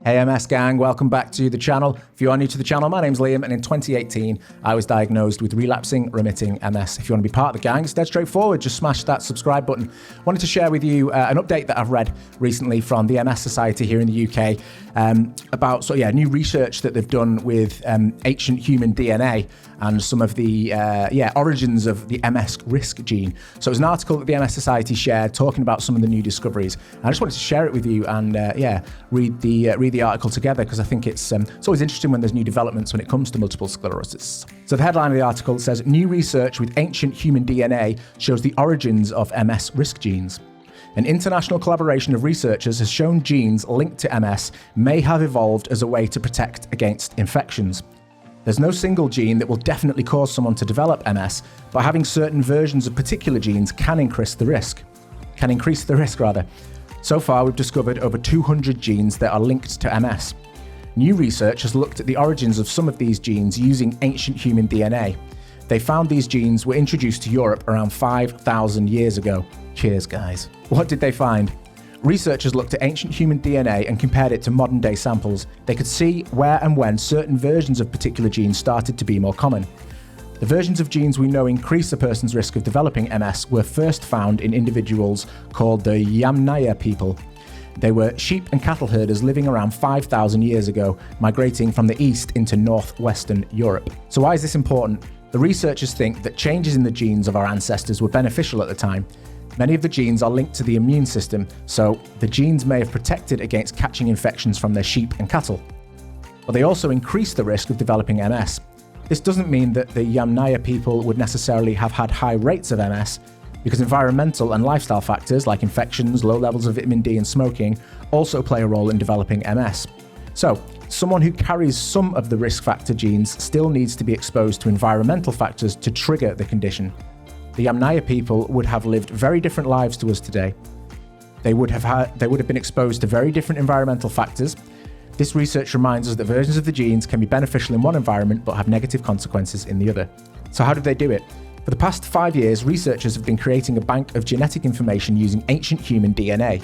Hey MS gang, welcome back to the channel. If you are new to the channel, my name's Liam, and in 2018, I was diagnosed with relapsing remitting MS. If you want to be part of the gang, it's dead straightforward. Just smash that subscribe button. Wanted to share with you an update that I've read recently from the MS Society here in the UK about new research that they've done with ancient human DNA and some of the origins of the MS risk gene. So it was an article that the MS Society shared talking about some of the new discoveries. I just wanted to share it with you and read the article together, because I think it's always interesting when there's new developments when it comes to multiple sclerosis. So the headline of the article says, new research with ancient human DNA shows the origins of MS risk genes. An international collaboration of researchers has shown genes linked to MS may have evolved as a way to protect against infections. There's no single gene that will definitely cause someone to develop MS, but having certain versions of particular genes can increase the risk. So far, we've discovered over 200 genes that are linked to MS. New research has looked at the origins of some of these genes using ancient human DNA. They found these genes were introduced to Europe around 5,000 years ago. Cheers, guys. What did they find? Researchers looked at ancient human DNA and compared it to modern-day samples. They could see where and when certain versions of particular genes started to be more common. The versions of genes we know increase a person's risk of developing MS were first found in individuals called the Yamnaya people. They were sheep and cattle herders living around 5,000 years ago, migrating from the east into northwestern Europe. So why is this important? The researchers think that changes in the genes of our ancestors were beneficial at the time. Many of the genes are linked to the immune system, so the genes may have protected against catching infections from their sheep and cattle. But they also increase the risk of developing MS. This doesn't mean that the Yamnaya people would necessarily have had high rates of MS, because environmental and lifestyle factors like infections, low levels of vitamin D and smoking also play a role in developing MS. So, someone who carries some of the risk factor genes still needs to be exposed to environmental factors to trigger the condition. The Yamnaya people would have lived very different lives to us today. They would have been exposed to very different environmental factors. This research reminds us that versions of the genes can be beneficial in one environment but have negative consequences in the other. So how did they do it? For the past 5 years, researchers have been creating a bank of genetic information using ancient human DNA.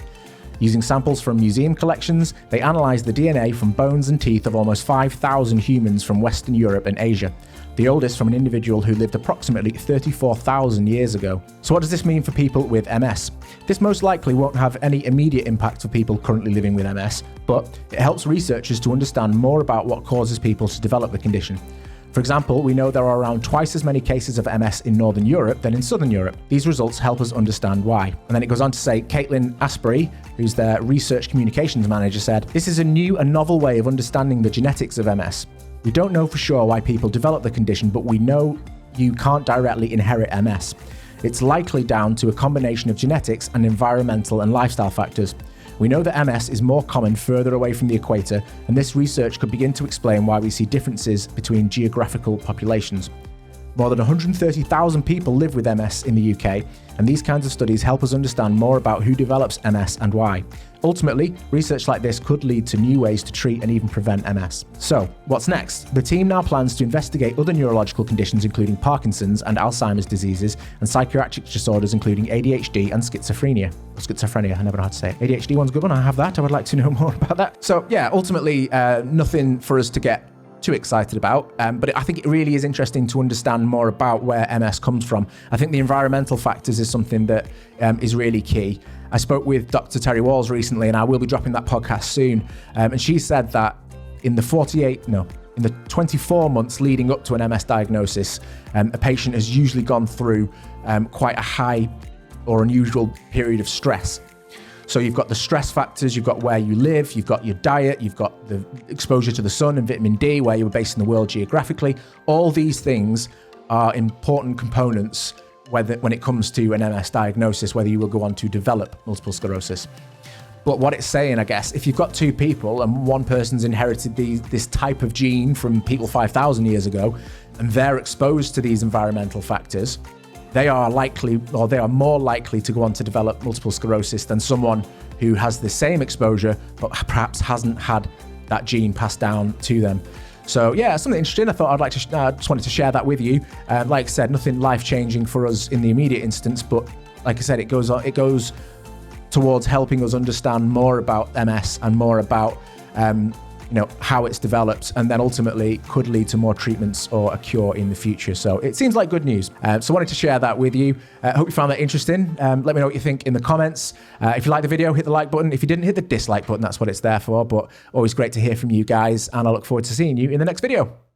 Using samples from museum collections, they analysed the DNA from bones and teeth of almost 5,000 humans from Western Europe and Asia, the oldest from an individual who lived approximately 34,000 years ago. So what does this mean for people with MS? This most likely won't have any immediate impact for people currently living with MS, but it helps researchers to understand more about what causes people to develop the condition. For example, we know there are around twice as many cases of MS in Northern Europe than in Southern Europe. These results help us understand why. And then it goes on to say, Caitlin Asprey, who's their research communications manager, said, "This is a new and novel way of understanding the genetics of MS. We don't know for sure why people develop the condition, but we know you can't directly inherit MS. It's likely down to a combination of genetics and environmental and lifestyle factors. We know that MS is more common further away from the equator, and this research could begin to explain why we see differences between geographical populations. More than 130,000 people live with MS in the UK, and these kinds of studies help us understand more about who develops MS and why. Ultimately, research like this could lead to new ways to treat and even prevent MS. So, what's next? The team now plans to investigate other neurological conditions including Parkinson's and Alzheimer's diseases, and psychiatric disorders including ADHD and schizophrenia. I never know how to say it. ADHD one's a good one, I have that, I would like to know more about that. So yeah, ultimately, nothing for us to get too excited about, but I think it really is interesting to understand more about where MS comes from. I think the environmental factors is something that is really key. I spoke with Dr. Terry Walls recently, and I will be dropping that podcast soon, and she said that in the 24 months leading up to an MS diagnosis, a patient has usually gone through quite a high or unusual period of stress. So you've got the stress factors, you've got where you live, you've got your diet, you've got the exposure to the sun and vitamin D, where you're based in the world geographically. All these things are important components when it comes to an MS diagnosis, whether you will go on to develop multiple sclerosis. But what it's saying, I guess, if you've got two people and one person's inherited this type of gene from people 5,000 years ago, and they're exposed to these environmental factors, they are more likely to go on to develop multiple sclerosis than someone who has the same exposure but perhaps hasn't had that gene passed down to them. So yeah, something interesting. I thought I'd like to just wanted to share that with you. Like I said, nothing life-changing for us in the immediate instance, but like I said, it goes towards helping us understand more about MS and more about how it's developed, and then ultimately could lead to more treatments or a cure in the future. So it seems like good news. So I wanted to share that with you. Hope you found that interesting. Let me know what you think in the comments. If you liked the video, hit the like button. If you didn't, hit the dislike button. That's what it's there for. But always great to hear from you guys, and I look forward to seeing you in the next video.